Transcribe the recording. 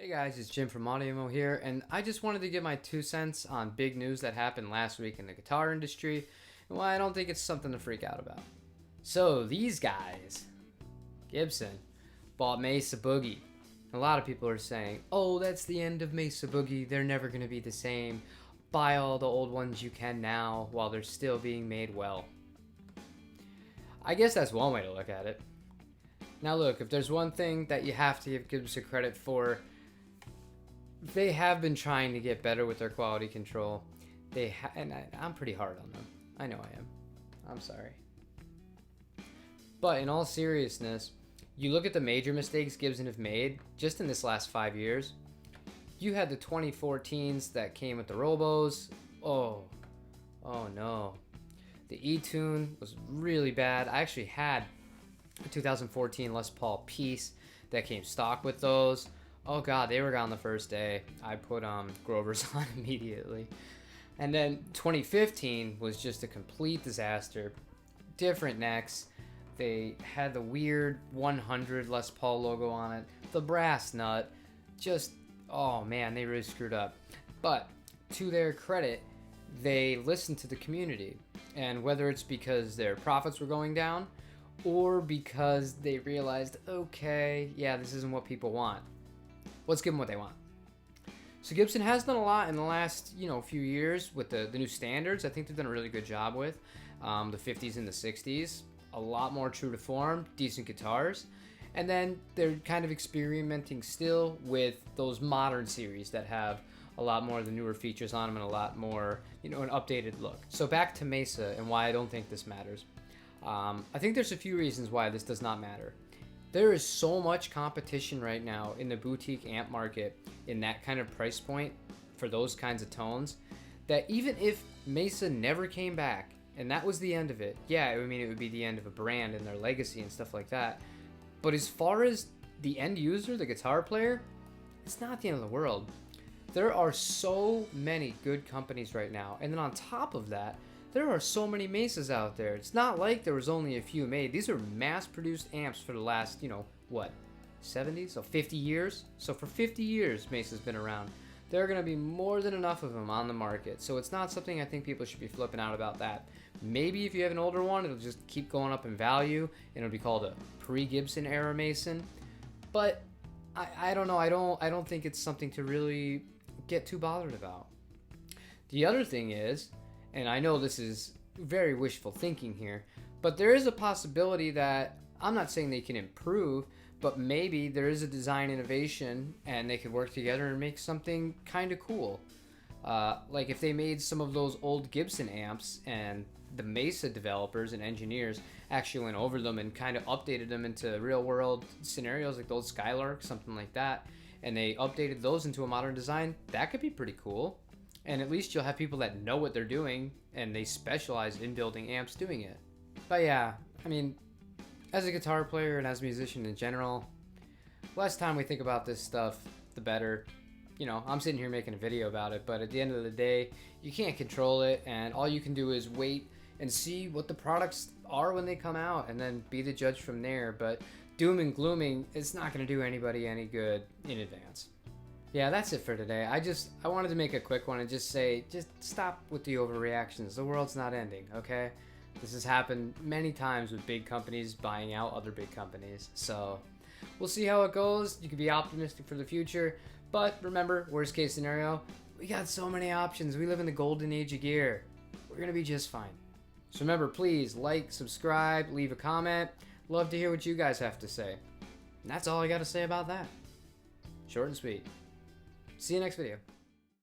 Hey guys, it's Jim from Audiomo here, and I just wanted to give my 2 cents on big news that happened last week in the guitar industry, and why I don't think it's something to freak out about. So these guys, Gibson, bought Mesa Boogie. A lot of people are saying, oh, that's the end of Mesa Boogie, they're never going to be the same. Buy all the old ones you can now while they're still being made well. I guess that's one way to look at it. Now look, if there's one thing that you have to give Gibson credit for, they have been trying to get better with their quality control. I'm pretty hard on them. I know I am. I'm sorry. But in all seriousness, you look at the major mistakes Gibson have made just in this last 5 years. You had the 2014s that came with the Robos. Oh no. The E-Tune was really bad. I actually had a 2014 Les Paul Peace that came stock with those. Oh god, they were gone the first day. I put Grovers on immediately. And then 2015 was just a complete disaster. Different necks. They had the weird 100 Les Paul logo on it. The brass nut. Just, oh man, they really screwed up. But to their credit, they listened to the community. And whether it's because their profits were going down or because they realized, okay, yeah, this isn't what people want. Let's give them what they want. So Gibson has done a lot in the last, few years with the new standards. I think they've done a really good job with the 50s and the 60s. A lot more true to form, decent guitars. And then they're kind of experimenting still with those modern series that have a lot more of the newer features on them and a lot more, an updated look. So back to Mesa and why I don't think this matters. I think there's a few reasons why this does not matter. There is so much competition right now in the boutique amp market in that kind of price point for those kinds of tones that even if Mesa never came back and that was the end of it, yeah, I mean, it would be the end of a brand and their legacy and stuff like that. But as far as the end user, the guitar player, it's not the end of the world. There are so many good companies right now. And then on top of that, there are so many Mesas out there. It's not like there was only a few made. These are mass-produced amps for the last, 70? So 50 years? So for 50 years, Mesa's been around. There are going to be more than enough of them on the market. So it's not something I think people should be flipping out about that. Maybe if you have an older one, it'll just keep going up in value, and it'll be called a pre-Gibson era Mason. But I don't know. I don't think it's something to really get too bothered about. The other thing is, and I know this is very wishful thinking here, but there is a possibility that, I'm not saying they can improve, but maybe there is a design innovation and they could work together and make something kind of cool. Like if they made some of those old Gibson amps and the Mesa developers and engineers actually went over them and kind of updated them into real world scenarios like the old Skylark, something like that, and they updated those into a modern design, that could be pretty cool. And at least you'll have people that know what they're doing and they specialize in building amps doing it. But yeah, I mean, as a guitar player and as a musician in general, less time we think about this stuff, the better. I'm sitting here making a video about it, but at the end of the day, you can't control it, and all you can do is wait and see what the products are when they come out and then be the judge from there. But doom and glooming, it's not going to do anybody any good in advance. Yeah, that's it for today. I wanted to make a quick one and just say, just stop with the overreactions. The world's not ending, okay? This has happened many times with big companies buying out other big companies. So we'll see how it goes. You can be optimistic for the future. But remember, worst case scenario, we got so many options. We live in the golden age of gear. We're going to be just fine. So remember, please like, subscribe, leave a comment. Love to hear what you guys have to say. And that's all I got to say about that. Short and sweet. See you next video.